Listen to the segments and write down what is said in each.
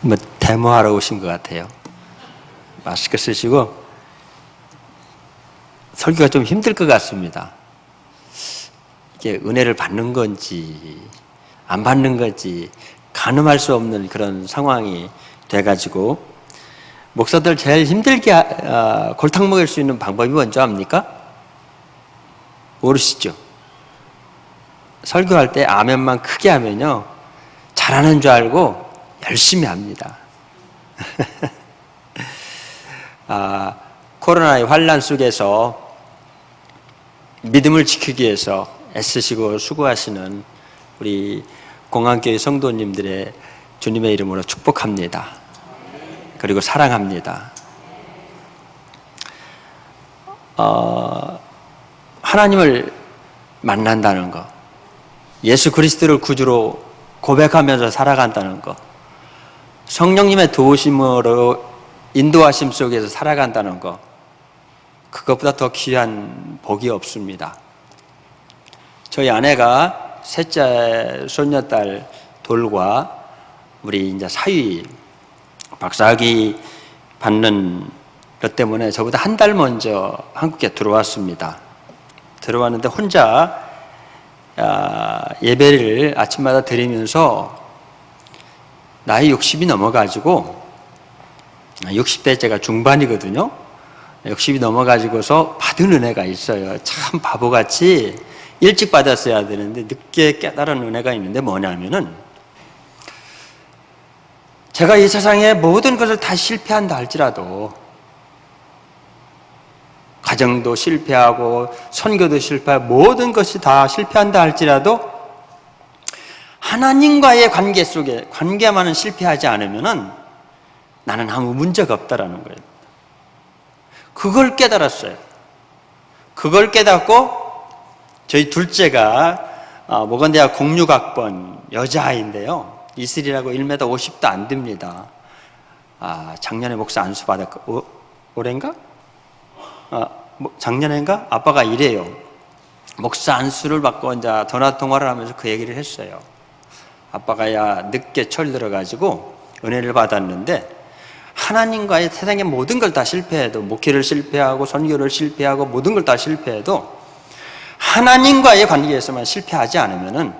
뭐 데모하러 오신 것 같아요. 마스크 쓰시고 설교가 좀 힘들 것 같습니다. 이게 은혜를 받는 건지 안 받는 건지 가늠할 수 없는 그런 상황이 돼가지고 목사들 제일 힘들게 골탕 먹일 수 있는 방법이 뭔지 압니까? 모르시죠? 설교할 때 아멘만 크게 하면요 잘하는 줄 알고 열심히 합니다. 코로나의 환난 속에서 믿음을 지키기 위해서 애쓰시고 수고하시는 우리 공안교회 성도님들의 주님의 이름으로 축복합니다. 그리고 사랑합니다. 하나님을 만난다는 것, 예수 그리스도를 구주로 고백하면서 살아간다는 것, 성령님의 도우심으로 인도하심 속에서 살아간다는 것, 그것보다 더 귀한 복이 없습니다. 저희 아내가 셋째 손녀딸 돌과 우리 이제 사위 박사학위 받는 것 때문에 저보다 한 달 먼저 한국에 들어왔습니다. 들어왔는데 혼자 예배를 아침마다 드리면서 나이 60이 넘어가지고 60대 제가 중반이거든요. 60이 넘어가지고서 받은 은혜가 있어요. 참 바보같이 일찍 받았어야 되는데 늦게 깨달은 은혜가 있는데 뭐냐면은 제가 이 세상의 모든 것을 다 실패한다 할지라도 가정도 실패하고 선교도 실패하고 모든 것이 다 실패한다 할지라도 하나님과의 관계 속에 관계만은 실패하지 않으면은 나는 아무 문제가 없다라는 거예요. 그걸 깨달았어요. 그걸 깨닫고 저희 둘째가 모건대학 공육학번 여자아이인데요. 이슬이라고 1m 50도 안 됩니다. 작년에 목사 안수 받았고 올해인가? 작년인가? 아빠가 이래요. 목사 안수를 받고 이제 전화 통화를 하면서 그 얘기를 했어요. 아빠가 늦게 철들어가지고 은혜를 받았는데 하나님과의 세상의 모든 걸 다 실패해도 목회를 실패하고 선교를 실패하고 모든 걸 다 실패해도 하나님과의 관계에서만 실패하지 않으면은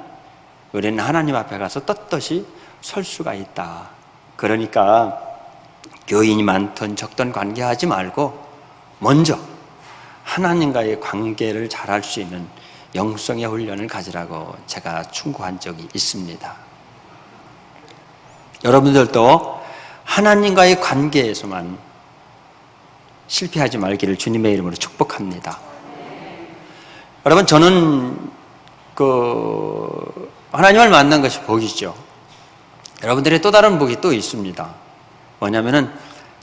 우리는 하나님 앞에 가서 떳떳이 설 수가 있다. 그러니까 교인이 많든 적든 관계하지 말고 먼저 하나님과의 관계를 잘할 수 있는 영성의 훈련을 가지라고 제가 충고한 적이 있습니다. 여러분들도 하나님과의 관계에서만 실패하지 말기를 주님의 이름으로 축복합니다. 여러분, 저는 하나님을 만난 것이 복이죠. 여러분들의 또 다른 복이 또 있습니다. 뭐냐면은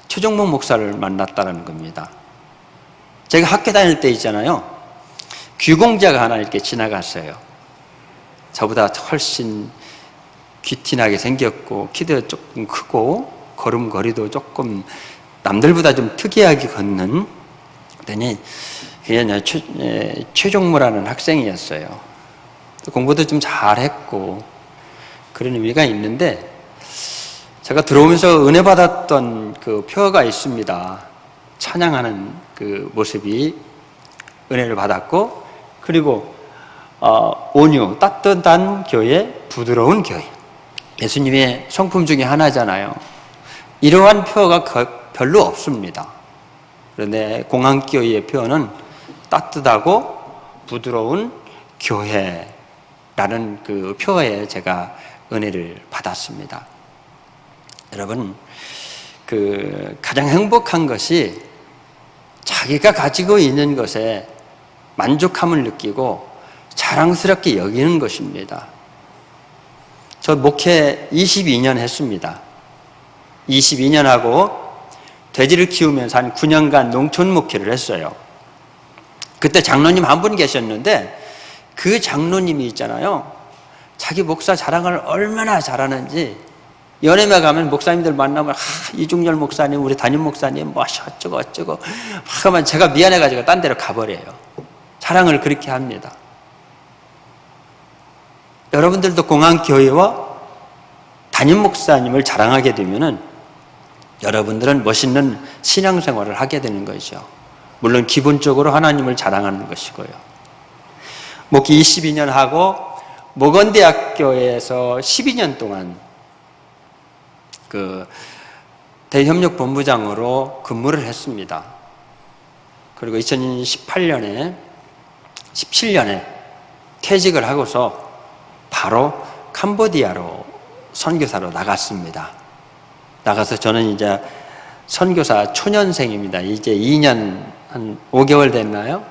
최종목 목사를 만났다는 겁니다. 제가 학교 다닐 때 있잖아요. 귀공자가 하나 이렇게 지나갔어요. 저보다 훨씬 귀티나게 생겼고 키도 조금 크고 걸음걸이도 조금 남들보다 좀 특이하게 걷는 그랬더니 그냥 최종무라는 학생이었어요. 공부도 좀 잘했고 그런 의미가 있는데 제가 들어오면서 은혜 받았던 그 표가 있습니다. 찬양하는 그 모습이 은혜를 받았고 그리고 온유, 따뜻한 교회, 부드러운 교회. 예수님의 성품 중에 하나잖아요. 이러한 표가 별로 없습니다. 그런데 공안교회의 표현은 따뜻하고 부드러운 교회라는 그 표에 제가 은혜를 받았습니다. 여러분, 가장 행복한 것이 자기가 가지고 있는 것에 만족함을 느끼고 자랑스럽게 여기는 것입니다. 저 목회 22년 했습니다. 22년 하고 돼지를 키우면서 한 9년간 농촌 목회를 했어요. 그때 장로님 한 분 계셨는데 그 장로님이 있잖아요. 자기 목사 자랑을 얼마나 잘하는지 연예매 가면 목사님들 만나면 이중열 목사님, 우리 담임 목사님 뭐 어쩌고 어쩌고 하면 제가 미안해가지고 딴 데로 가버려요. 자랑을 그렇게 합니다. 여러분들도 공안교회와 담임 목사님을 자랑하게 되면은 여러분들은 멋있는 신앙생활을 하게 되는 거죠. 물론 기본적으로 하나님을 자랑하는 것이고요. 목기 22년 하고 모건대학교에서 12년 동안 그 대협력본부장으로 근무를 했습니다. 그리고 2018년에 17년에 퇴직을 하고서 바로 캄보디아로 선교사로 나갔습니다. 나가서 저는 이제 선교사 초년생입니다. 이제 2년 한 5개월 됐나요?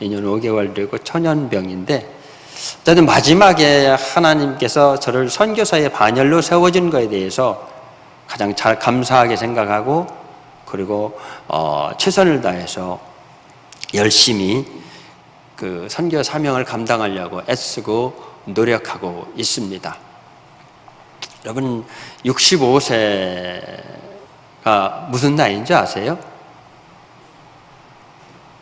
2년 5개월 되고 초년병인데, 저는 마지막에 하나님께서 저를 선교사의 반열로 세워준 것에 대해서 가장 잘 감사하게 생각하고, 그리고 최선을 다해서 열심히 그 선교 사명을 감당하려고 애쓰고 노력하고 있습니다. 여러분, 65세가 무슨 나이인 줄 아세요?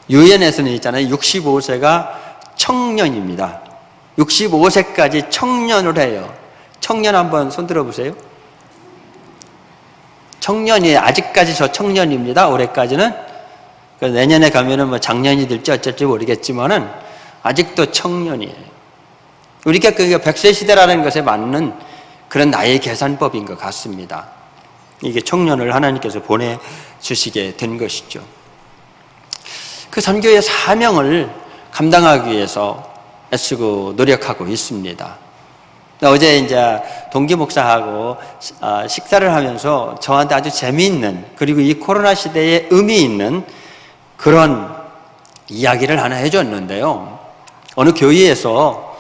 유엔에서는 있잖아요. 65세가 청년입니다. 65세까지 청년을 해요. 청년 한번 손 들어보세요. 청년이 아직까지 저 청년입니다. 올해까지는. 내년에 가면은 뭐 작년이 될지 어쩔지 모르겠지만은 아직도 청년이에요. 우리가 그 100세 시대라는 것에 맞는 그런 나이 계산법인 것 같습니다. 이게 청년을 하나님께서 보내주시게 된 것이죠. 그 선교의 사명을 감당하기 위해서 애쓰고 노력하고 있습니다. 어제 이제 동기 목사하고 식사를 하면서 저한테 아주 재미있는, 그리고 이 코로나 시대에 의미 있는 그런 이야기를 하나 해줬는데요. 어느 교회에서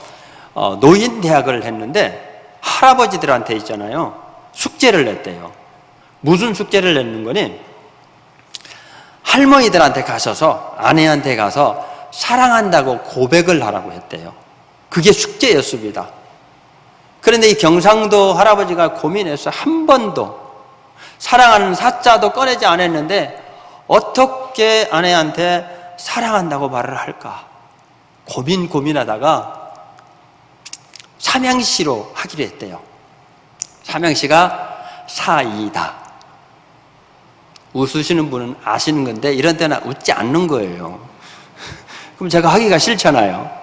노인 대학을 했는데 할아버지들한테 있잖아요, 숙제를 냈대요. 무슨 숙제를 냈는 거니? 할머니들한테 가셔서, 아내한테 가서 사랑한다고 고백을 하라고 했대요. 그게 숙제였습니다. 그런데 이 경상도 할아버지가 고민해서 한 번도 사랑하는 사자도 꺼내지 않았는데 어떻게 아내한테 사랑한다고 말을 할까 고민하다가 삼행시로 하기로 했대요. 삼행시가 사이다. 웃으시는 분은 아시는 건데 이런 때는 웃지 않는 거예요. 그럼 제가 하기가 싫잖아요.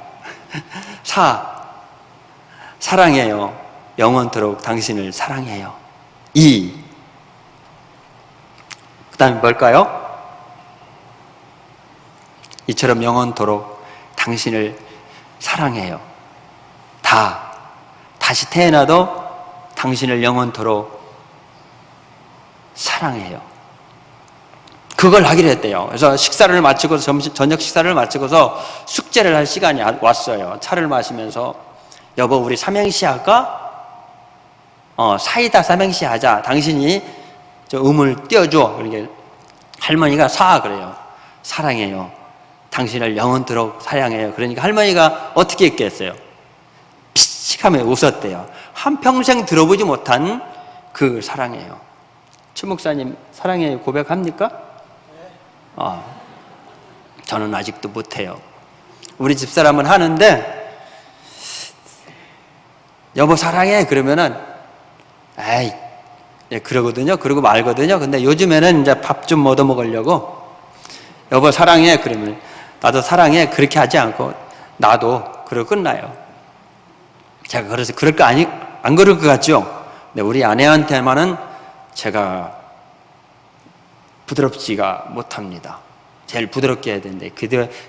사랑해요. 영원토록 당신을 사랑해요. 그 다음에 뭘까요? 이처럼 영원토록 당신을 사랑해요. 다시 태어나도 당신을 영원토록 사랑해요. 그걸 하기로 했대요. 그래서 식사를 마치고, 저녁 식사를 마치고서 숙제를 할 시간이 왔어요. 차를 마시면서, 여보, 우리 삼행시 할까? 사이다 삼행시 하자. 당신이 저 음을 띄워줘. 그러니까 할머니가 그래요. 사랑해요. 당신을 영원토록 사랑해요. 그러니까 할머니가 어떻게 했겠어요? 피식하며 웃었대요. 한평생 들어보지 못한 그 사랑해요. 최 목사님, 사랑해요 고백합니까? 저는 아직도 못해요. 우리 집사람은 하는데, 여보 사랑해 그러면은 그러거든요. 그러고 말거든요. 근데 요즘에는 이제 밥 좀 얻어 먹으려고, 여보 사랑해 그러면 나도 사랑해 그렇게 하지 않고 나도, 그러고 끝나요. 제가 그래서 그럴 거 안 그럴 것 같죠? 근데 우리 아내한테만은 제가 부드럽지가 못합니다. 제일 부드럽게 해야 되는데,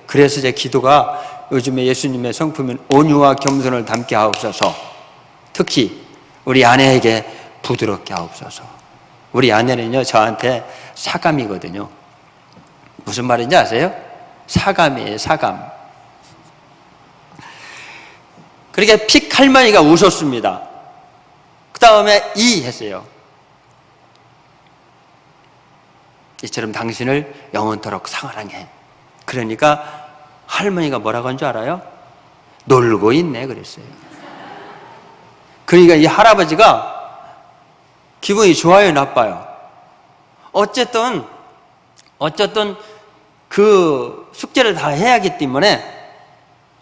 그래서 제 기도가 요즘에 예수님의 성품인 온유와 겸손을 담게 하옵소서. 특히 우리 아내에게 부드럽게 하옵소서. 우리 아내는요 저한테 사감이거든요. 무슨 말인지 아세요? 사감이에요. 사감. 그렇게 픽 할머니가 웃었습니다. 그 다음에 했어요. 이처럼 당신을 영원토록 사랑해. 그러니까 할머니가 뭐라고 한 줄 알아요? 놀고 있네 그랬어요. 그러니까 이 할아버지가 기분이 좋아요 나빠요? 어쨌든 그 숙제를 다 해야 하기 때문에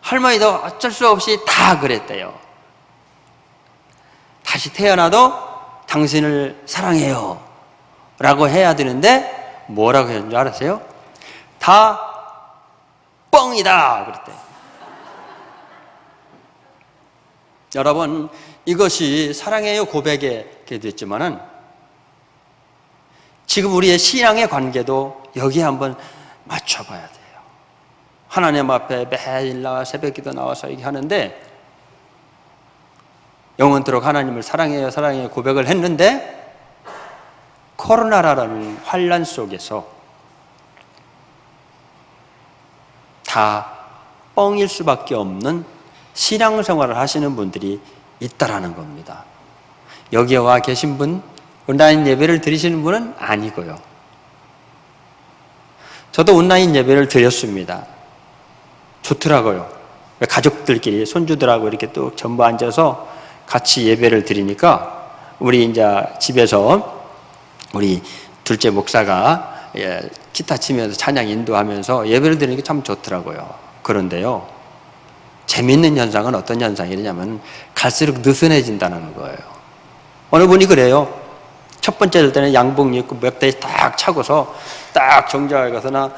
할머니도 어쩔 수 없이 다 그랬대요. 다시 태어나도 당신을 사랑해요 라고 해야 되는데 뭐라고 했는 줄 알았어요? 다 뻥이다 그랬대. 여러분, 이것이 사랑해요 고백에 됐지만은 지금 우리의 신앙의 관계도 여기에 한번 맞춰봐야 돼요. 하나님 앞에 매일 나와 새벽기도 나와서 얘기하는데 영원토록 하나님을 사랑해요 사랑해요 고백을 했는데 코로나라는 환난 속에서 다 뻥일 수밖에 없는 신앙생활을 하시는 분들이 있다라는 겁니다. 여기에 와 계신 분, 온라인 예배를 드리시는 분은 아니고요. 저도 온라인 예배를 드렸습니다. 좋더라고요. 가족들끼리 손주들하고 이렇게 또 전부 앉아서 같이 예배를 드리니까 우리 이제 집에서 우리 둘째 목사가 기타 치면서 찬양 인도하면서 예배를 드리는 게 참 좋더라고요. 그런데요, 재미있는 현상은 어떤 현상이냐면 갈수록 느슨해진다는 거예요. 어느 분이 그래요. 첫 번째 될 때는 양복 입고 멱다리 딱 차고서 딱 정자에 가서나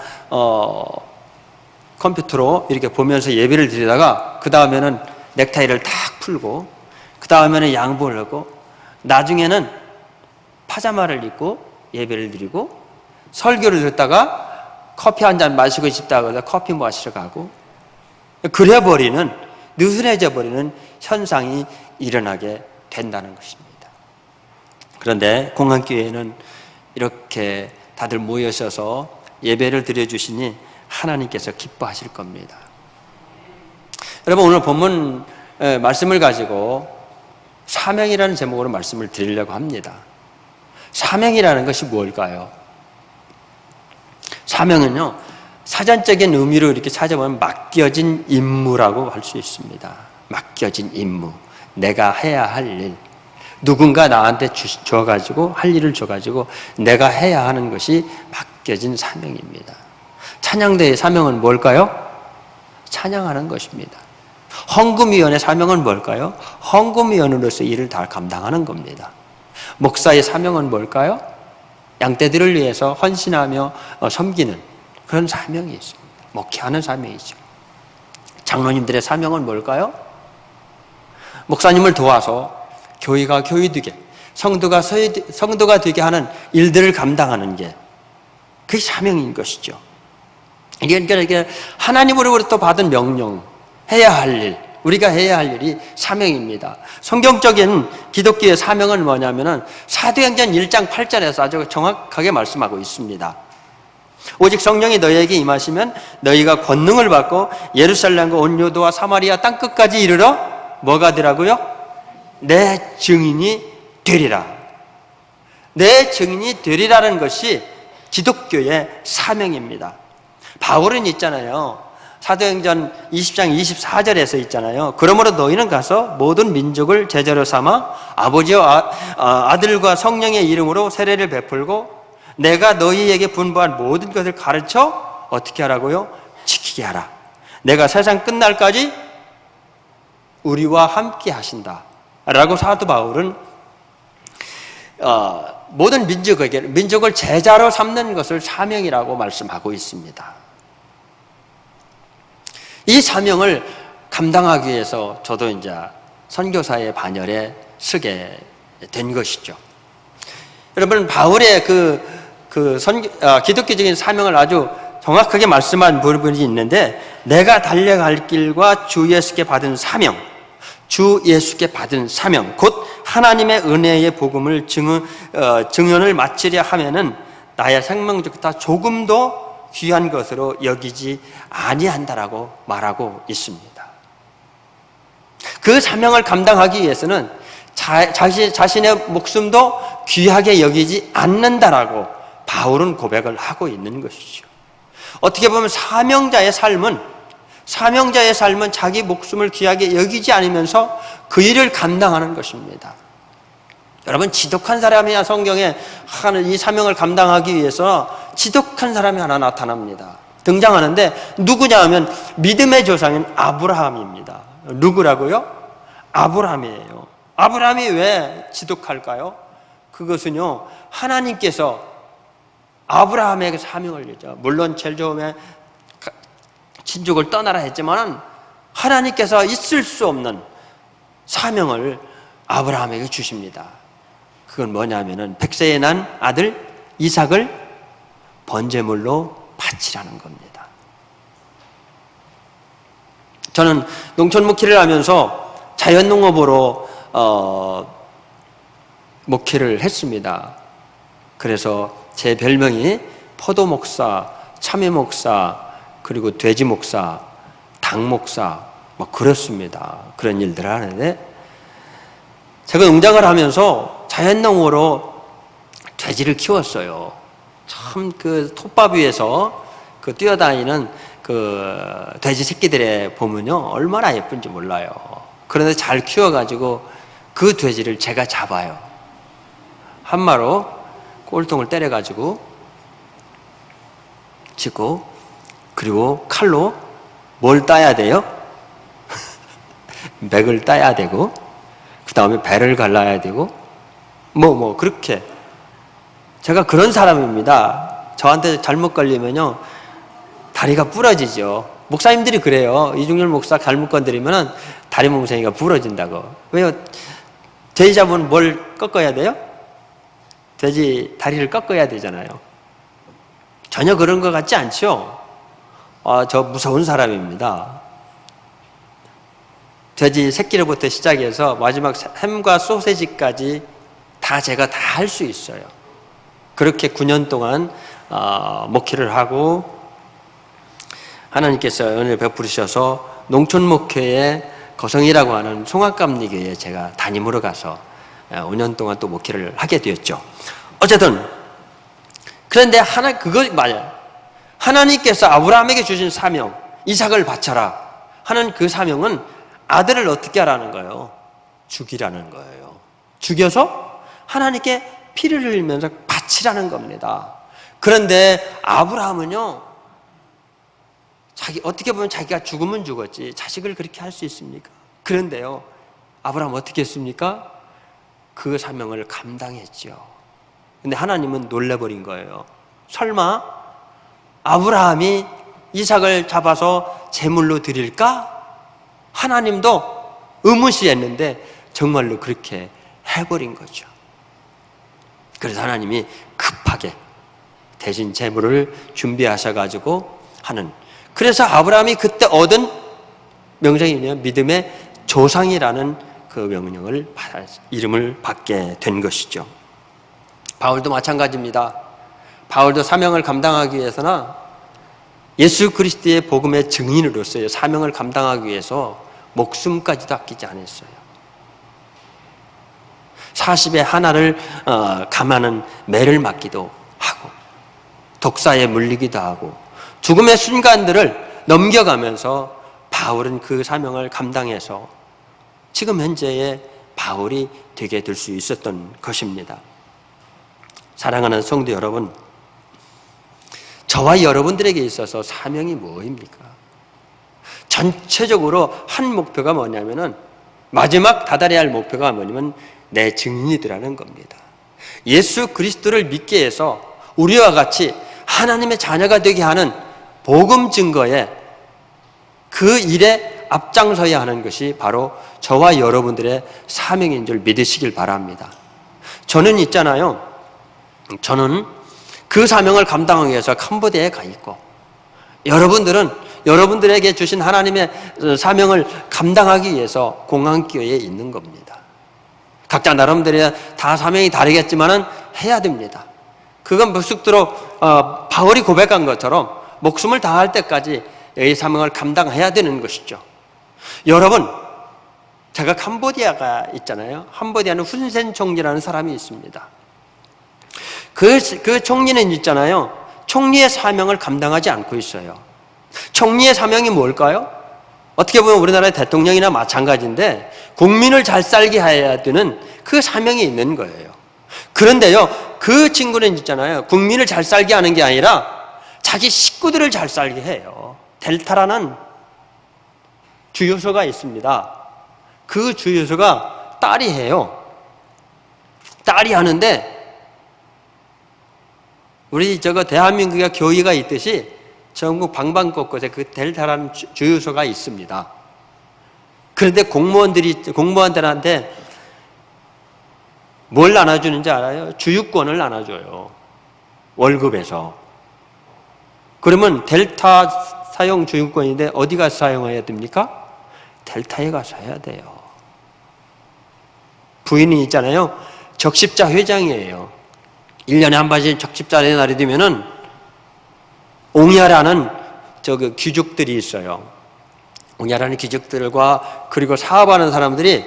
컴퓨터로 이렇게 보면서 예배를 드리다가 그 다음에는 넥타이를 딱 풀고 그 다음에는 양복을 하고 나중에는 파자마를 입고 예배를 드리고 설교를 듣다가 커피 한 잔 마시고 싶다고 해서 커피 마시러 가고 그래버리는, 느슨해져 버리는 현상이 일어나게 된다는 것입니다. 그런데 공항교회에는 이렇게 다들 모여셔서 예배를 드려주시니 하나님께서 기뻐하실 겁니다. 여러분, 오늘 본문 말씀을 가지고 사명이라는 제목으로 말씀을 드리려고 합니다. 사명이라는 것이 뭘까요? 사명은요, 사전적인 의미로 이렇게 찾아보면 맡겨진 임무라고 할 수 있습니다. 맡겨진 임무, 내가 해야 할 일, 누군가 나한테 줘가지고 할 일을 줘가지고 내가 해야 하는 것이 맡겨진 사명입니다. 찬양대의 사명은 뭘까요? 찬양하는 것입니다. 헌금위원회 사명은 뭘까요? 헌금위원으로서 일을 다 감당하는 겁니다. 목사의 사명은 뭘까요? 양떼들을 위해서 헌신하며 섬기는 그런 사명이 있습니다. 목회하는 사명이죠. 장로님들의 사명은 뭘까요? 목사님을 도와서 교회가 교회되게, 성도가 되게 하는 일들을 감당하는 게 그게 사명인 것이죠. 이게 하나님으로부터 받은 명령, 해야 할 일, 우리가 해야 할 일이 사명입니다. 성경적인 기독교의 사명은 뭐냐면은 사도행전 1장 8절에서 아주 정확하게 말씀하고 있습니다. 오직 성령이 너희에게 임하시면 너희가 권능을 받고 예루살렘과 온 유다와 사마리아 땅끝까지 이르러 뭐가 되라고요? 내 증인이 되리라. 내 증인이 되리라는 것이 기독교의 사명입니다. 바울은 있잖아요. 사도행전 20장 24절에서 있잖아요. 그러므로 너희는 가서 모든 민족을 제자로 삼아 아버지와 아들과 성령의 이름으로 세례를 베풀고 내가 너희에게 분부한 모든 것을 가르쳐 어떻게 하라고요? 지키게 하라. 내가 세상 끝날까지 우리와 함께 하신다 라고 사도 바울은 모든 민족을 제자로 삼는 것을 사명이라고 말씀하고 있습니다. 이 사명을 감당하기 위해서 저도 이제 선교사의 반열에 서게 된 것이죠. 여러분, 바울의 기독교적인 사명을 아주 정확하게 말씀한 부분이 있는데, 내가 달려갈 길과 주 예수께 받은 사명, 주 예수께 받은 사명, 곧 하나님의 은혜의 복음을 증언을 마치려 하면은 나의 생명 중 다 조금도 귀한 것으로 여기지 아니한다라고 말하고 있습니다. 그 사명을 감당하기 위해서는 자신의 목숨도 귀하게 여기지 않는다라고 바울은 고백을 하고 있는 것이죠. 어떻게 보면 사명자의 삶은 자기 목숨을 귀하게 여기지 않으면서 그 일을 감당하는 것입니다. 여러분, 지독한 사람이야 성경에 하는 이 사명을 감당하기 위해서 지독한 사람이 하나 나타납니다. 등장하는데 누구냐 하면 믿음의 조상인 아브라함입니다. 누구라고요? 아브라함이에요. 아브라함이 왜 지독할까요? 그것은요, 하나님께서 아브라함에게 사명을 주죠. 물론 제일 처음에 친족을 떠나라 했지만 하나님께서 있을 수 없는 사명을 아브라함에게 주십니다. 그건 뭐냐면은 100세에 난 아들 이삭을 번제물로 바치라는 겁니다. 저는 농촌 목회를 하면서 자연농업으로 목회를 했습니다. 그래서 제 별명이 포도 목사, 참외 목사, 그리고 돼지 목사, 닭 목사, 뭐 그렇습니다. 그런 일들을 하는데, 제가 농장을 하면서 자연농으로 돼지를 키웠어요. 참 그 톱밥 위에서 그 뛰어다니는 그 돼지 새끼들의 보면요, 얼마나 예쁜지 몰라요. 그런데 잘 키워가지고 그 돼지를 제가 잡아요. 한마로 꼴통을 때려가지고 치고, 그리고 칼로 뭘 따야 돼요? 맥을 따야 되고, 그 다음에 배를 갈라야 되고, 그렇게. 제가 그런 사람입니다. 저한테 잘못 걸리면요, 다리가 부러지죠. 목사님들이 그래요. 이중열 목사 잘못 건드리면 다리 몽둥이가 부러진다고. 왜요? 돼지 잡으면 뭘 꺾어야 돼요? 돼지 다리를 꺾어야 되잖아요. 전혀 그런 것 같지 않죠? 저 무서운 사람입니다. 돼지 새끼로부터 시작해서 마지막 햄과 소세지까지 다 제가 다 할 수 있어요. 그렇게 9년 동안 목회를 하고, 하나님께서 은혜를 베푸셔서 농촌 목회의 거성이라고 하는 송악감리교회에 제가 담임으로 가서 5년 동안 또 목회를 하게 되었죠. 어쨌든 그런데 그거 맞아요. 하나님께서 아브라함에게 주신 사명, 이삭을 바쳐라 하는 그 사명은 아들을 어떻게 하라는 거예요? 죽이라는 거예요. 죽여서 하나님께 피를 흘리면서 바치라는 겁니다. 그런데 아브라함은요, 어떻게 보면 자기가 죽으면 죽었지 자식을 그렇게 할 수 있습니까? 그런데요, 아브라함 어떻게 했습니까? 그 사명을 감당했죠. 근데 하나님은 놀래버린 거예요. 설마 아브라함이 이삭을 잡아서 제물로 드릴까? 하나님도 의무시했는데 정말로 그렇게 해버린 거죠. 그래서 하나님이 급하게 대신 제물을 준비하셔가지고 하는, 그래서 아브라함이 그때 얻은 명령이며 믿음의 조상이라는 그 명령을 이름을 받게 된 것이죠. 바울도 마찬가지입니다. 바울도 사명을 감당하기 위해서나 예수 그리스도의 복음의 증인으로서의 사명을 감당하기 위해서 목숨까지도 아끼지 않았어요. 40에 하나를 감하는 매를 맞기도 하고, 독사에 물리기도 하고, 죽음의 순간들을 넘겨가면서 바울은 그 사명을 감당해서 지금 현재의 바울이 되게 될 수 있었던 것입니다. 사랑하는 성도 여러분, 저와 여러분들에게 있어서 사명이 뭐입니까? 전체적으로 한 목표가 뭐냐면은, 마지막 다다려야 할 목표가 뭐냐면 내 증인이 되라는 겁니다. 예수 그리스도를 믿게 해서 우리와 같이 하나님의 자녀가 되게 하는 복음 증거에, 그 일에 앞장서야 하는 것이 바로 저와 여러분들의 사명인 줄 믿으시길 바랍니다. 저는 있잖아요, 저는 그 사명을 감당하기 위해서 캄보디아에 가 있고, 여러분들은 여러분들에게 주신 하나님의 사명을 감당하기 위해서 공항교회에 있는 겁니다. 각자 나름대로 다 사명이 다르겠지만은 해야 됩니다. 그건 무식대로 바울이 고백한 것처럼 목숨을 다할 때까지 이 사명을 감당해야 되는 것이죠. 여러분, 제가 캄보디아가 있잖아요. 캄보디아는 훈센 총리라는 사람이 있습니다. 그 총리는 있잖아요, 총리의 사명을 감당하지 않고 있어요. 총리의 사명이 뭘까요? 어떻게 보면 우리나라의 대통령이나 마찬가지인데, 국민을 잘 살게 해야 되는 그 사명이 있는 거예요. 그런데요, 그 친구는 있잖아요, 국민을 잘 살게 하는 게 아니라 자기 식구들을 잘 살게 해요. 델타라는 주요소가 있습니다. 그 주요소가 딸이 해요. 딸이 하는데 우리 대한민국에 교회가 있듯이 전국 방방곳곳에 그 델타라는 주유소가 있습니다. 그런데 공무원들한테 뭘 나눠주는지 알아요? 주유권을 나눠줘요. 월급에서. 그러면 델타 사용 주유권인데 어디 가서 사용해야 됩니까? 델타에 가서 해야 돼요. 부인이 있잖아요. 적십자 회장이에요. 1년에 한 번씩 적십자의 날이 되면은 옹야라는 귀족들이 있어요. 옹야라는 귀족들과 그리고 사업하는 사람들이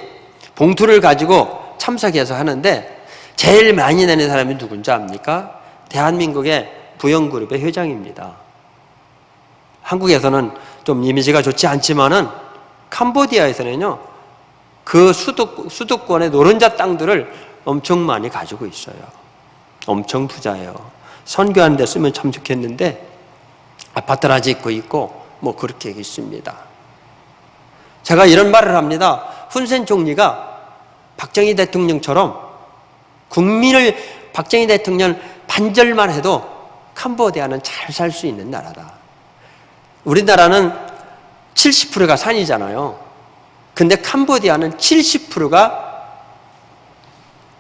봉투를 가지고 참석해서 하는데 제일 많이 내는 사람이 누군지 압니까? 대한민국의 부영그룹의 회장입니다. 한국에서는 좀 이미지가 좋지 않지만은 캄보디아에서는요, 그 수도권의 노른자 땅들을 엄청 많이 가지고 있어요. 엄청 부자예요. 선교하는 데 쓰면 참 좋겠는데 아파트를 짓고 있고 뭐 그렇게 있습니다. 제가 이런 말을 합니다. 훈센 총리가 박정희 대통령처럼 박정희 대통령 반절만 해도 캄보디아는 잘 살 수 있는 나라다. 우리나라는 70%가 산이잖아요. 근데 캄보디아는 70%가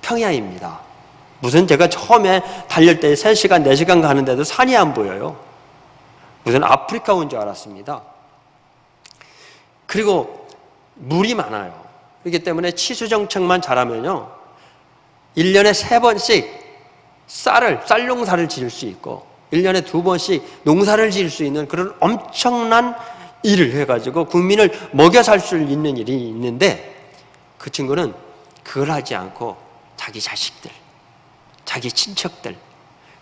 평야입니다. 무슨 제가 처음에 달릴 때 3시간, 4시간 가는데도 산이 안 보여요. 무슨 아프리카 온 줄 알았습니다. 그리고 물이 많아요. 그렇기 때문에 치수정책만 잘하면요, 1년에 3번씩 쌀 농사를 지을 수 있고 1년에 2번씩 농사를 지을 수 있는 그런 엄청난 일을 해가지고 국민을 먹여 살 수 있는 일이 있는데, 그 친구는 그걸 하지 않고 자기 자식들, 자기 친척들,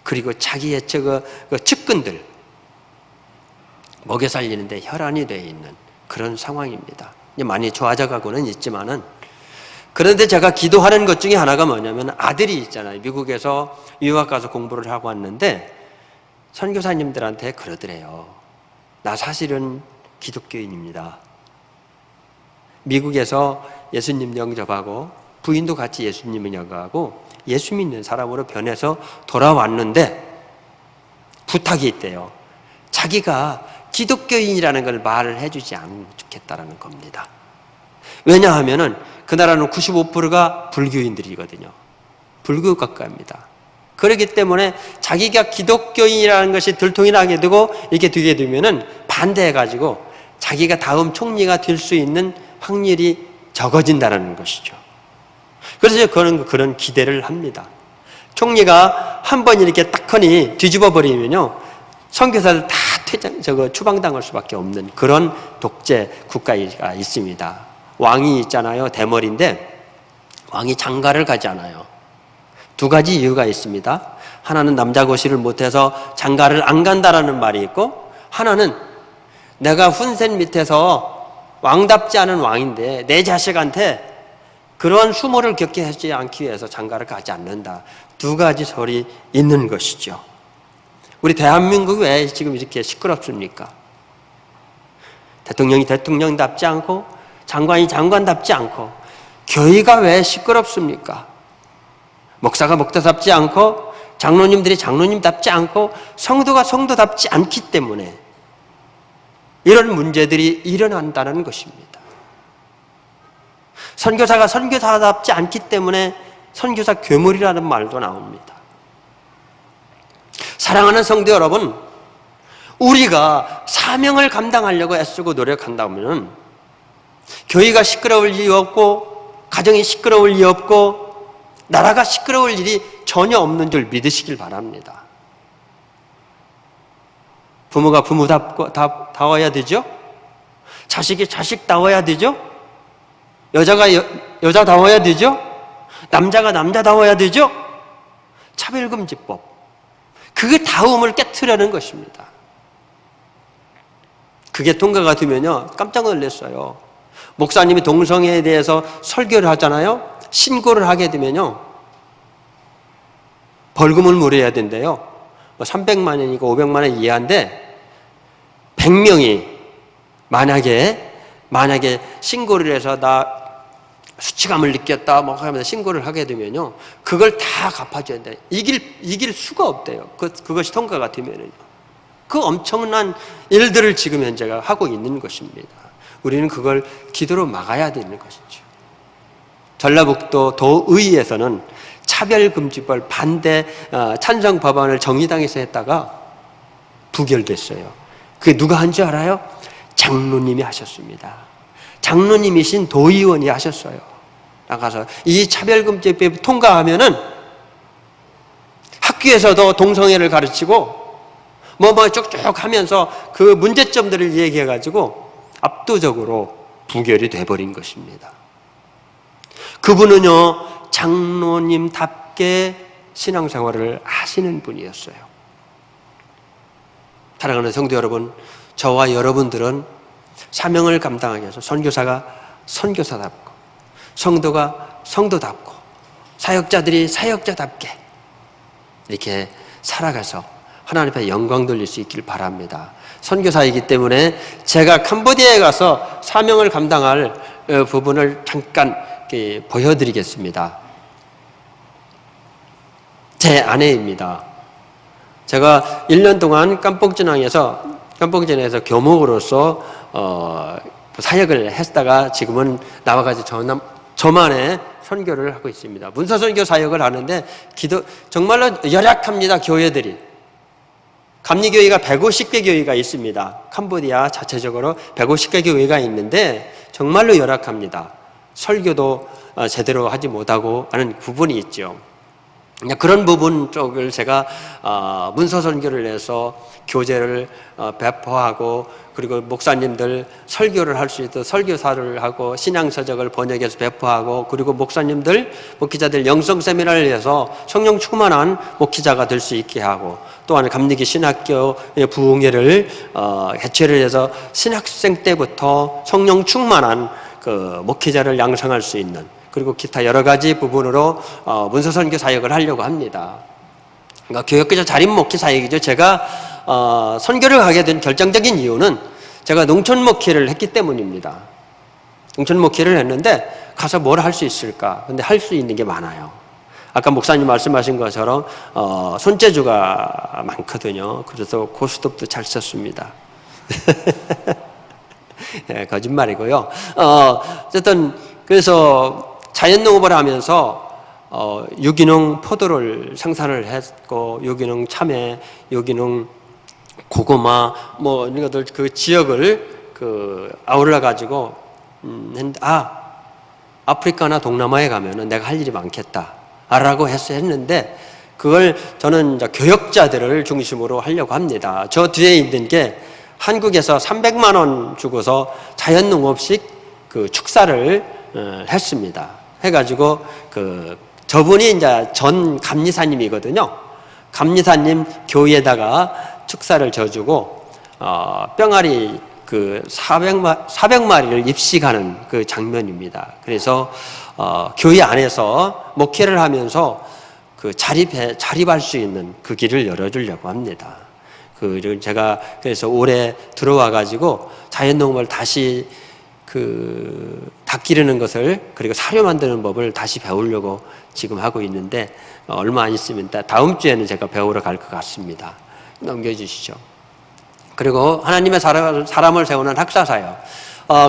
그리고 자기의 측근들 먹여 살리는데 혈안이 되어 있는 그런 상황입니다. 많이 좋아져가고는 있지만은, 그런데 제가 기도하는 것 중에 하나가 뭐냐면, 아들이 있잖아요. 미국에서 유학 가서 공부를 하고 왔는데 선교사님들한테 그러더래요. 나 사실은 기독교인입니다. 미국에서 예수님 영접하고 부인도 같이 예수님을 영접하고 예수 믿는 사람으로 변해서 돌아왔는데 부탁이 있대요. 자기가 기독교인이라는 걸 말을 해주지 않겠다라는 겁니다. 왜냐하면은 그 나라는 95%가 불교인들이거든요. 불교 국가입니다. 그렇기 때문에 자기가 기독교인이라는 것이 들통이 나게 되고 이렇게 되게 되면은 반대해가지고 자기가 다음 총리가 될 수 있는 확률이 적어진다는 것이죠. 그래서 그런 기대를 합니다. 총리가 한 번 이렇게 딱 하니 뒤집어 버리면요, 선교사를 다 추방당할 수밖에 없는 그런 독재 국가가 있습니다. 왕이 있잖아요. 대머리인데 왕이 장가를 가지 않아요. 2가지 이유가 있습니다. 하나는 남자고시를 못해서 장가를 안 간다라는 말이 있고, 하나는 내가 훈센 밑에서 왕답지 않은 왕인데 내 자식한테 그런 수모를 겪게 하지 않기 위해서 장가를 가지 않는다. 2가지 설이 있는 것이죠. 우리 대한민국이 왜 지금 이렇게 시끄럽습니까? 대통령이 대통령답지 않고 장관이 장관답지 않고 교회가 왜 시끄럽습니까? 목사가 목사답지 않고 장로님들이 장로님답지 않고 성도가 성도답지 않기 때문에 이런 문제들이 일어난다는 것입니다. 선교사가 선교사답지 않기 때문에 선교사 괴물이라는 말도 나옵니다. 사랑하는 성도 여러분, 우리가 사명을 감당하려고 애쓰고 노력한다면 교회가 시끄러울 일이 없고 가정이 시끄러울 일이 없고 나라가 시끄러울 일이 전혀 없는 줄 믿으시길 바랍니다. 부모가 부모다워야 되죠? 자식이 자식다워야 되죠? 여자가 여자다워야 되죠? 남자가 남자다워야 되죠? 차별금지법. 그 다움을 깨트려는 것입니다. 그게 통과가 되면요, 깜짝 놀랐어요. 목사님이 동성애에 대해서 설교를 하잖아요. 신고를 하게 되면요, 벌금을 물어야 된대요. 300만 원이고 500만 원 이하인데 100명이 만약에 신고를 해서 나 수치감을 느꼈다 뭐 하면서 신고를 하게 되면요, 그걸 다 갚아줘야 돼. 이길 수가 없대요. 그것이 통과가 되면은요. 그 엄청난 일들을 지금 현재가 하고 있는 것입니다. 우리는 그걸 기도로 막아야 되는 것이죠. 전라북도 도의회에서는 차별금지법 반대 찬성 법안을 정의당에서 했다가 부결됐어요. 그게 누가 한 줄 알아요? 장로님이 하셨습니다. 장로님이신 도의원이 하셨어요. 나가서 이 차별금지법 통과하면은 학교에서도 동성애를 가르치고 뭐 쭉쭉 하면서 그 문제점들을 얘기해가지고 압도적으로 부결이 돼버린 것입니다. 그분은요, 장로님답게 신앙생활을 하시는 분이었어요. 사랑하는 성도 여러분, 저와 여러분들은 사명을 감당하기 위해서 선교사가 선교사답고, 성도가 성도답고, 사역자들이 사역자답게 이렇게 살아가서 하나님 앞에 영광 돌릴 수 있길 바랍니다. 선교사이기 때문에 제가 캄보디아에 가서 사명을 감당할 부분을 잠깐 보여드리겠습니다. 제 아내입니다. 제가 1년 동안 깜뽕진항에서 교목으로서 사역을 했다가 지금은 나와가지고 저만의 선교를 하고 있습니다. 문서선교 사역을 하는데 정말로 열악합니다. 교회들이. 감리교회가 150개 교회가 있습니다. 캄보디아 자체적으로 150개 교회가 있는데 정말로 열악합니다. 설교도 제대로 하지 못하고 하는 부분이 있죠. 그런 부분 쪽을 제가 문서 선교를 해서 교재를 배포하고, 그리고 목사님들 설교를 할 수 있도록 설교사를 하고 신앙서적을 번역해서 배포하고, 그리고 목사님들, 목회자들 영성 세미나를 해서 성령 충만한 목회자가 될 수 있게 하고, 또한 감리교 신학교의 부흥회를 개최를 해서 신학생 때부터 성령 충만한 그 목회자를 양성할 수 있는, 그리고 기타 여러 가지 부분으로 문서선교 사역을 하려고 합니다. 그러니까 교역교자 자립 목회 사역이죠. 제가 선교를 가게 된 결정적인 이유는 제가 농촌 목회를 했기 때문입니다. 농촌 목회를 했는데 가서 뭘 할 수 있을까? 근데 할 수 있는 게 많아요. 아까 목사님 말씀하신 것처럼 손재주가 많거든요. 그래서 고스톱도 잘 썼습니다. 네, 거짓말이고요. 어쨌든 그래서 자연농업을 하면서 유기농 포도를 생산을 했고, 유기농 참외, 유기농 고구마 뭐 이런 것들 그 지역을 아울러 가지고 했는데, 아프리카나 동남아에 가면은 내가 할 일이 많겠다라고 했는데, 그걸 저는 이제 교역자들을 중심으로 하려고 합니다. 저 뒤에 있는 게 한국에서 300만 원 주고서 자연농업식 그 축사를 했습니다. 해가지고 저분이 이제 전 감리사님이거든요. 감리사님 교회에다가 축사를 져주고 뿅아리 400마리를 입식하는 그 장면입니다. 그래서 교회 안에서 목회를 하면서 자립할 수 있는 그 길을 열어주려고 합니다. 제가 그래서 올해 들어와 가지고 자연농업을 다시 닭 기르는 것을, 그리고 사료 만드는 법을 다시 배우려고 지금 하고 있는데, 얼마 안 있으면 다음 주에는 제가 배우러 갈 것 같습니다. 넘겨주시죠. 그리고 하나님의 사람을 세우는 학사사역.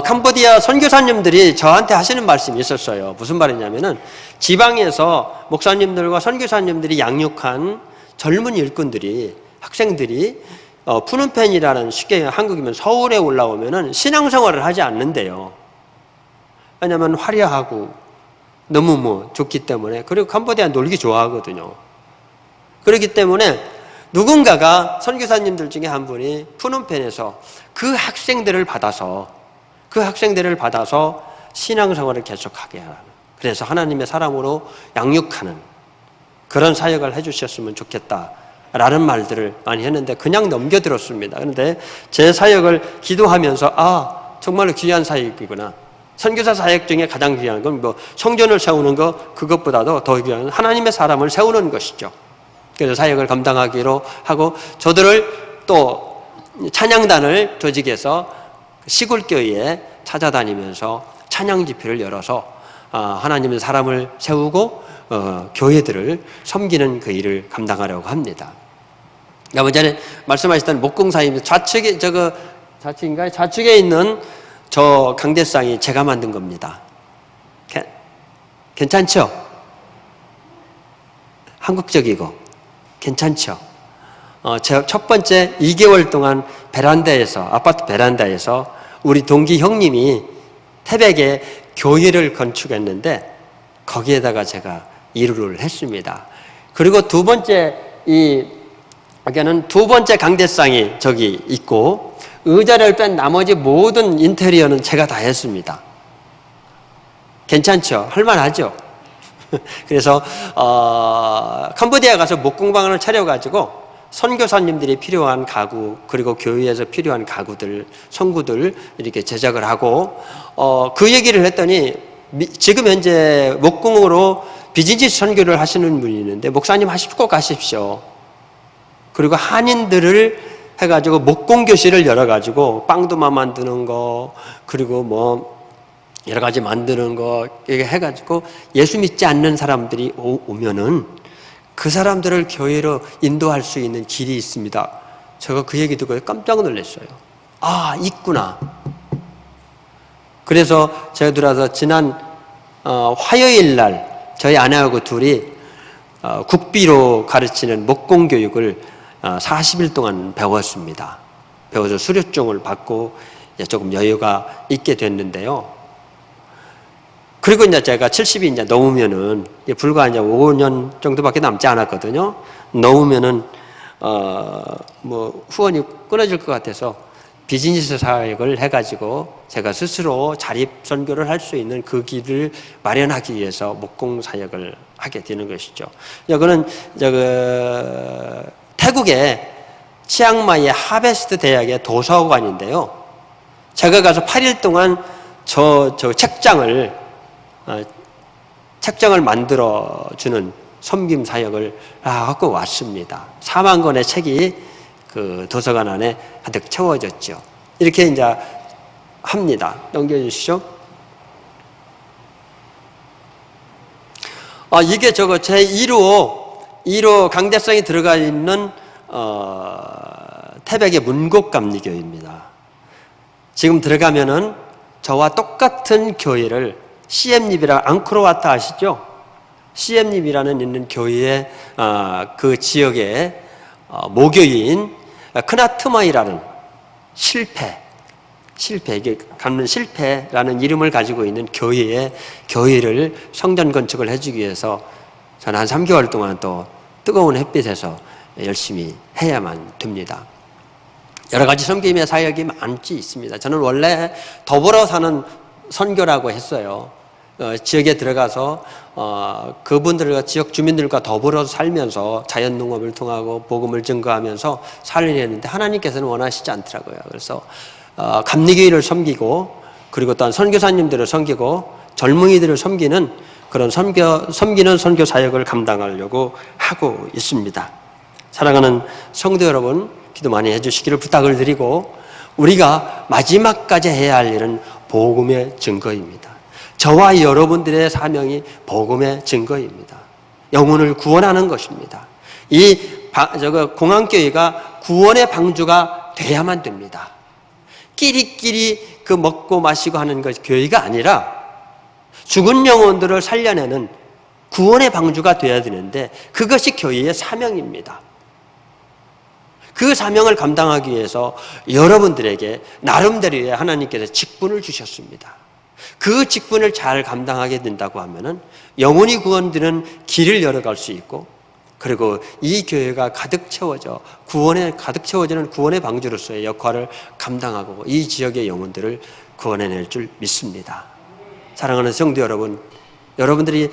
캄보디아 선교사님들이 저한테 하시는 말씀이 있었어요. 무슨 말이냐면은, 지방에서 목사님들과 선교사님들이 양육한 젊은 일꾼들이, 학생들이 푸놈펜이라는, 쉽게 한국이면 서울에 올라오면은 신앙생활을 하지 않는데요. 왜냐하면 화려하고 너무 좋기 때문에. 그리고 캄보디아 놀기 좋아하거든요. 그렇기 때문에 누군가가, 선교사님들 중에 한 분이 푸놈펜에서 그 학생들을 받아서 신앙생활을 계속하게 하는, 그래서 하나님의 사람으로 양육하는 그런 사역을 해주셨으면 좋겠다 라는 말들을 많이 했는데 그냥 넘겨들었습니다. 그런데 제 사역을 기도하면서 정말로 귀한 사역이구나. 선교사 사역 중에 가장 귀한 건 성전을 세우는 것, 그것보다도 더 귀한 하나님의 사람을 세우는 것이죠. 그래서 사역을 감당하기로 하고, 저들을 또 찬양단을 조직해서 시골교회에 찾아다니면서 찬양 집회를 열어서 하나님의 사람을 세우고 교회들을 섬기는 그 일을 감당하려고 합니다. 전에 말씀하셨던 목공사입니다. 좌측에 있는 저 강대상이 제가 만든 겁니다. 괜찮죠? 한국적이고 괜찮죠? 제가 첫 번째 2개월 동안 아파트 베란다에서 우리 동기 형님이 태백에 교회를 건축했는데 거기에다가 제가 일을 했습니다. 그리고 두 번째 강대상이 저기 있고 의자를 뺀 나머지 모든 인테리어는 제가 다 했습니다. 괜찮죠? 할만하죠? 그래서 캄보디아 가서 목공방을 차려가지고 선교사님들이 필요한 가구, 그리고 교회에서 필요한 가구들, 성구들 이렇게 제작을 하고 그 얘기를 했더니 지금 현재 목공으로 비즈니스 선교를 하시는 분이 있는데 목사님 꼭 가십시오. 그리고 한인들을 해가지고 목공교실을 열어가지고 빵도마 만드는 거, 그리고 뭐 여러 가지 만드는 거 이렇게 해가지고 예수 믿지 않는 사람들이 오면은 그 사람들을 교회로 인도할 수 있는 길이 있습니다. 제가 그 얘기 듣고 깜짝 놀랐어요. 있구나. 그래서 제가 들어와서 지난 화요일 날 저희 아내하고 둘이 국비로 가르치는 목공교육을 40일 동안 배웠습니다. 배워서 수료증을 받고 조금 여유가 있게 됐는데요. 그리고 이제 제가 70이 이제 넘으면은 불과 이제 5년 정도밖에 남지 않았거든요. 넘으면은 후원이 끊어질 것 같아서 비즈니스 사역을 해가지고 제가 스스로 자립 선교를 할 수 있는 그 길을 마련하기 위해서 목공 사역을 하게 되는 것이죠. 이거는 태국의 치앙마이의 하베스트 대학의 도서관인데요. 제가 가서 8일 동안 저 책장을 만들어주는 섬김 사역을 하고 왔습니다. 4만 권의 책이 그 도서관 안에 가득 채워졌죠. 이렇게 이제 합니다. 넘겨주시죠. 이게 제 1호 강대상이 들어가 있는 태백의 문곡감리교입니다. 지금 들어가면은 저와 똑같은 교회를 CM립이라 앙코르와트 아시죠? CM립이라는 있는 교회의 그 지역의 모교인 크나트마이라는 이게 갖는 실패라는 이름을 가지고 있는 교회를 성전 건축을 해주기 위해서 저는 한 3개월 동안 또 뜨거운 햇빛에서 열심히 해야만 됩니다. 여러 가지 섬김의 사역이 많지 있습니다. 저는 원래 더불어 사는 선교라고 했어요. 지역에 들어가서 그분들과 지역 주민들과 더불어 살면서 자연농업을 통하고 복음을 증거하면서 살려야 했는데 하나님께서는 원하시지 않더라고요. 그래서 감리교회를 섬기고 그리고 또한 선교사님들을 섬기고 젊은이들을 섬기는 그런 섬기는 선교 사역을 감당하려고 하고 있습니다. 사랑하는 성도 여러분, 기도 많이 해주시기를 부탁을 드리고 우리가 마지막까지 해야 할 일은 복음의 증거입니다. 저와 여러분들의 사명이 복음의 증거입니다. 영혼을 구원하는 것입니다. 공항교회가 구원의 방주가 돼야만 됩니다. 끼리끼리 먹고 마시고 하는 것이 교회가 아니라 죽은 영혼들을 살려내는 구원의 방주가 되어야 되는데 그것이 교회의 사명입니다. 그 사명을 감당하기 위해서 여러분들에게 나름대로의 하나님께서 직분을 주셨습니다. 그 직분을 잘 감당하게 된다고 하면은 영혼이 구원되는 길을 열어갈 수 있고 그리고 이 교회가 가득 채워지는 구원의 방주로서의 역할을 감당하고 이 지역의 영혼들을 구원해낼 줄 믿습니다. 사랑하는 성도 여러분, 여러분들이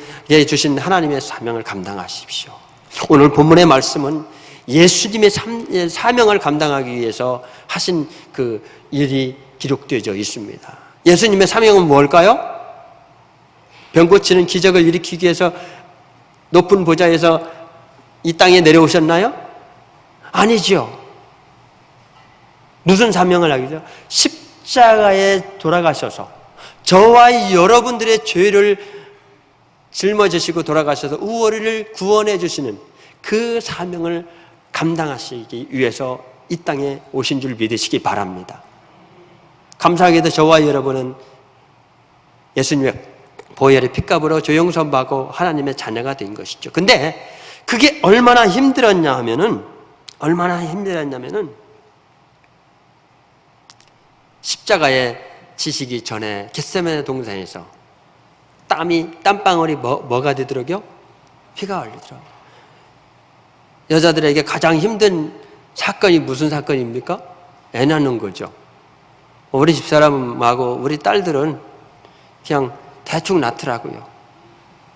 주신 하나님의 사명을 감당하십시오. 오늘 본문의 말씀은 예수님의 사명을 감당하기 위해서 하신 그 일이 기록되어 있습니다. 예수님의 사명은 뭘까요? 병 고치는 기적을 일으키기 위해서 높은 보좌에서 이 땅에 내려오셨나요? 아니죠. 무슨 사명을 하기죠? 십자가에 돌아가셔서 저와 여러분들의 죄를 짊어지시고 돌아가셔서 우리를 구원해 주시는 그 사명을 감당하시기 위해서 이 땅에 오신 줄 믿으시기 바랍니다. 감사하게도 저와 여러분은 예수님의 보혈의 핏값으로 조용선 받고 하나님의 자녀가 된 것이죠. 근데 그게 얼마나 힘들었냐면은 십자가에 지시기 전에 겟세마네 동산에서 땀방울이 뭐가 되더라고요? 피가 흘리더라고요. 여자들에게 가장 힘든 사건이 무슨 사건입니까? 애 낳는 거죠. 우리 집사람하고 우리 딸들은 그냥 대충 낳더라고요.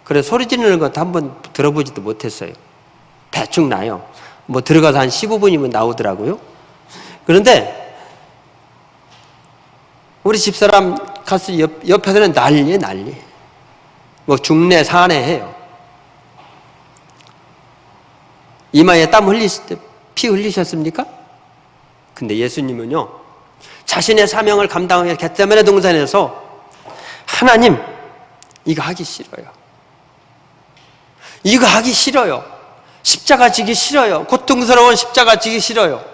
그래서 소리 지르는 것도 한번 들어보지도 못했어요. 대충 나요. 뭐 들어가서 한 15분이면 나오더라고요. 그런데 우리 집사람 가서 옆에서는 난리. 뭐 중내 사내 해요. 이마에 땀 흘리실 때 피 흘리셨습니까? 근데 예수님은요, 자신의 사명을 감당하기 위해 겟세마네 동산에서 하나님, 이거 하기 싫어요. 이거 하기 싫어요. 십자가 지기 싫어요. 고통스러운 십자가 지기 싫어요.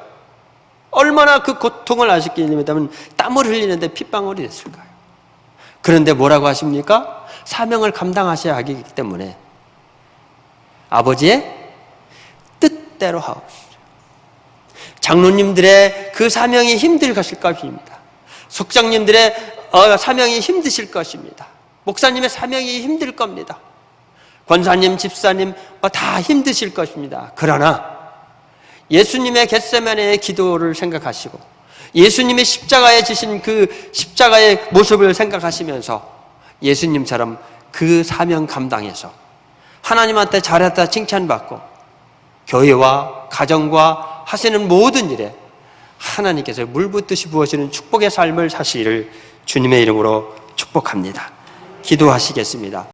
얼마나 그 고통을 아셨겠냐면 땀을 흘리는데 핏방울이 됐을까요? 그런데 뭐라고 하십니까? 사명을 감당하셔야 하기 때문에 아버지의 뜻대로 하옵소서. 장로님들의 그 사명이 힘들 것입니다. 속장님들의 사명이 힘드실 것입니다. 목사님의 사명이 힘들 겁니다. 권사님, 집사님 다 힘드실 것입니다. 그러나 예수님의 겟세마네의 기도를 생각하시고 예수님의 십자가에 지신 그 십자가의 모습을 생각하시면서 예수님처럼 그 사명 감당해서 하나님한테 잘했다 칭찬받고 교회와 가정과 하시는 모든 일에 하나님께서 물붓듯이 부어지는 축복의 삶을 사시기를 주님의 이름으로 축복합니다. 기도하시겠습니다.